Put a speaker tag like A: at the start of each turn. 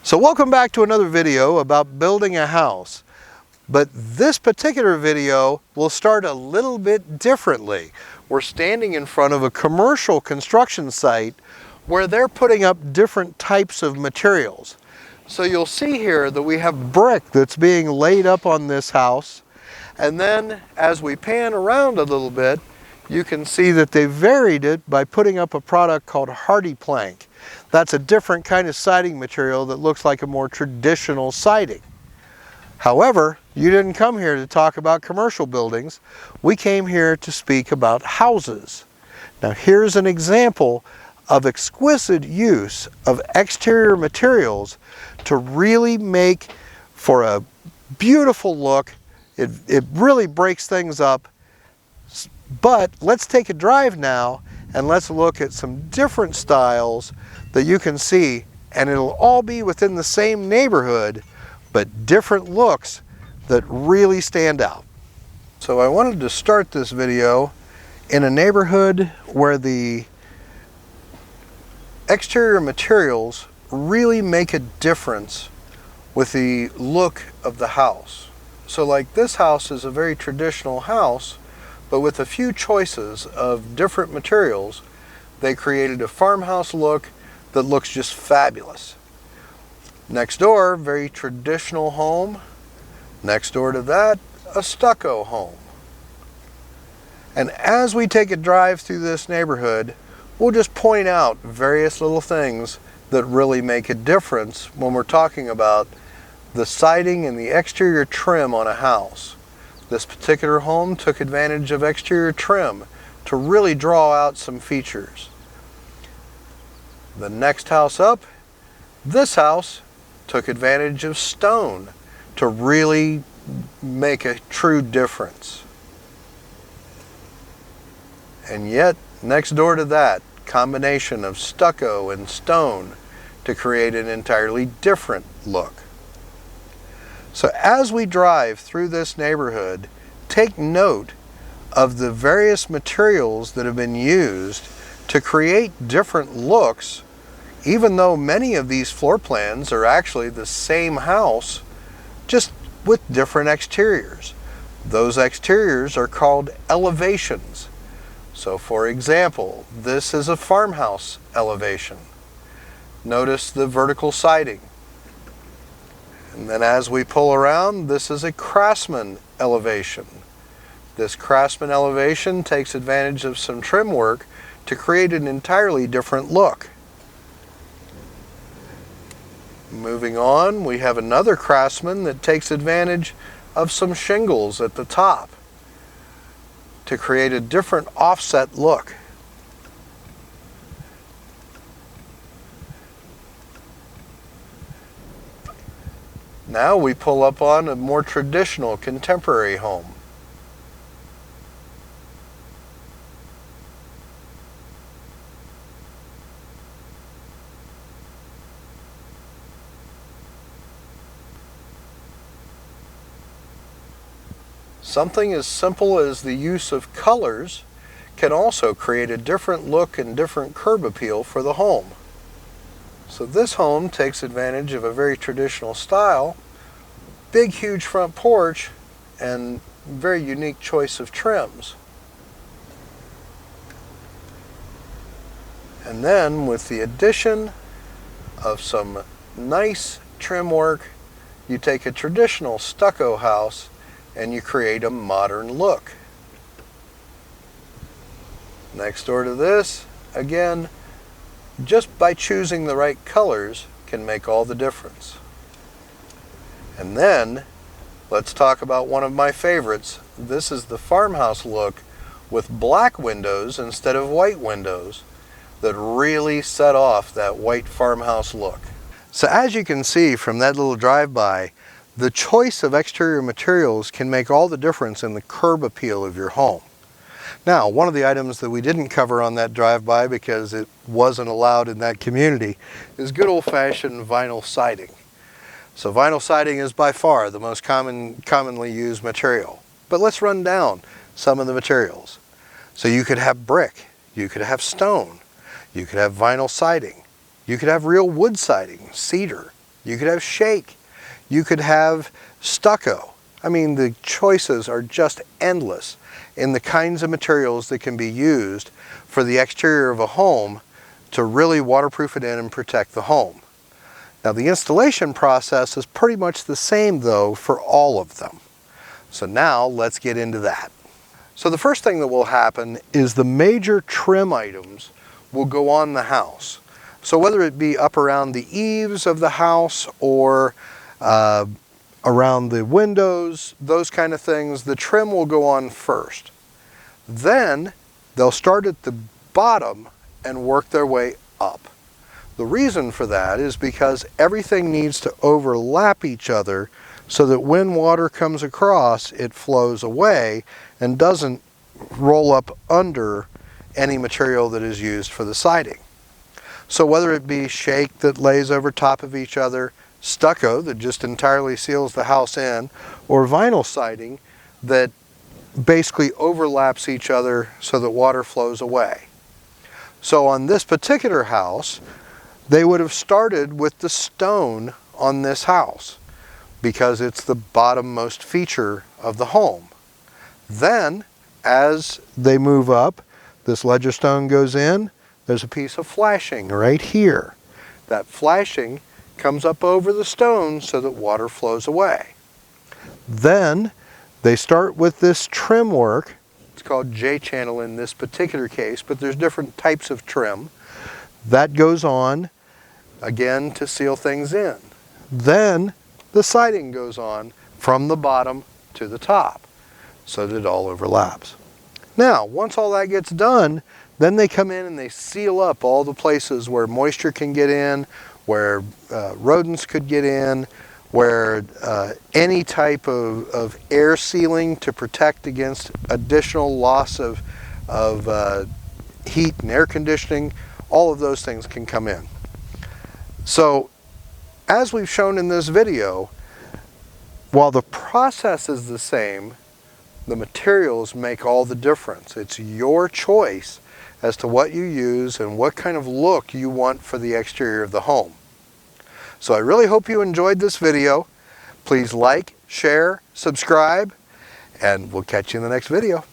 A: So welcome back to another video about building a house. But this particular video will start a little bit differently. We're standing in front of a commercial construction site where they're putting up different types of materials. So you'll see here that we have brick that's being laid up on this house. And then as we pan around a little bit, you can see that they varied it by putting up a product called hardy plank. That's a different kind of siding material that looks like a more traditional siding. However, you didn't come here to talk about commercial buildings. We came here to speak about houses. Now here's an example of exquisite use of exterior materials to really make for a beautiful look. It really breaks things up. But let's take a drive now and let's look at some different styles that you can see, and it'll all be within the same neighborhood, but different looks that really stand out. So I wanted to start this video in a neighborhood where the exterior materials really make a difference with the look of the house. So like this house is a very traditional house, but with a few choices of different materials, they created a farmhouse look that looks just fabulous. Next door, very traditional home. Next door to that, a stucco home. And as we take a drive through this neighborhood, we'll just point out various little things that really make a difference when we're talking about the siding and the exterior trim on a house. This particular home took advantage of exterior trim to really draw out some features. The next house up, this house took advantage of stone to really make a true difference. And yet, next door to that, combination of stucco and stone to create an entirely different look. So as we drive through this neighborhood, take note of the various materials that have been used to create different looks, even though many of these floor plans are actually the same house, just with different exteriors. Those exteriors are called elevations. So for example, this is a farmhouse elevation. Notice the vertical siding. And then as we pull around, this is a craftsman elevation. This craftsman elevation takes advantage of some trim work to create an entirely different look. Moving on, we have another craftsman that takes advantage of some shingles at the top to create a different offset look. Now we pull up on a more traditional contemporary home. Something as simple as the use of colors can also create a different look and different curb appeal for the home. So this home takes advantage of a very traditional style, big huge front porch, and very unique choice of trims. And then with the addition of some nice trim work, you take a traditional stucco house and you create a modern look. Next door to this, again, just by choosing the right colors can make all the difference. And then, let's talk about one of my favorites. This is the farmhouse look with black windows instead of white windows that really set off that white farmhouse look. So as you can see from that little drive-by, the choice of exterior materials can make all the difference in the curb appeal of your home. Now, one of the items that we didn't cover on that drive-by because it wasn't allowed in that community is good old-fashioned vinyl siding. So vinyl siding is by far the most commonly used material. But let's run down some of the materials. So you could have brick, you could have stone, you could have vinyl siding, you could have real wood siding, cedar, You could have shake. You could have stucco. I mean, the choices are just endless in the kinds of materials that can be used for the exterior of a home to really waterproof it in and protect the home. Now, the installation process is pretty much the same though for all of them. So now let's get into that. So the first thing that will happen is the major trim items will go on the house. So whether it be up around the eaves of the house or around the windows, those kind of things, the trim will go on first. Then they'll start at the bottom and work their way up. The reason for that is because everything needs to overlap each other so that when water comes across, it flows away and doesn't roll up under any material that is used for the siding. So whether it be shake that lays over top of each other, stucco that just entirely seals the house in, or vinyl siding that basically overlaps each other so that water flows away. So on this particular house, they would have started with the stone on this house because it's the bottommost feature of the home. Then, as they move up, this ledger stone goes in, there's a piece of flashing right here. That flashing comes up over the stone so that water flows away. Then they start with this trim work. It's called J-channel in this particular case, but there's different types of trim. That goes on, again, to seal things in. Then the siding goes on from the bottom to the top so that it all overlaps. Now, once all that gets done, then they come in and they seal up all the places where moisture can get in, where rodents could get in, where any type of air sealing to protect against additional loss of heat and air conditioning, all of those things can come in. So, as we've shown in this video, while the process is the same, the materials make all the difference. It's your choice as to what you use and what kind of look you want for the exterior of the home. So I really hope you enjoyed this video. Please like, share, subscribe, and we'll catch you in the next video.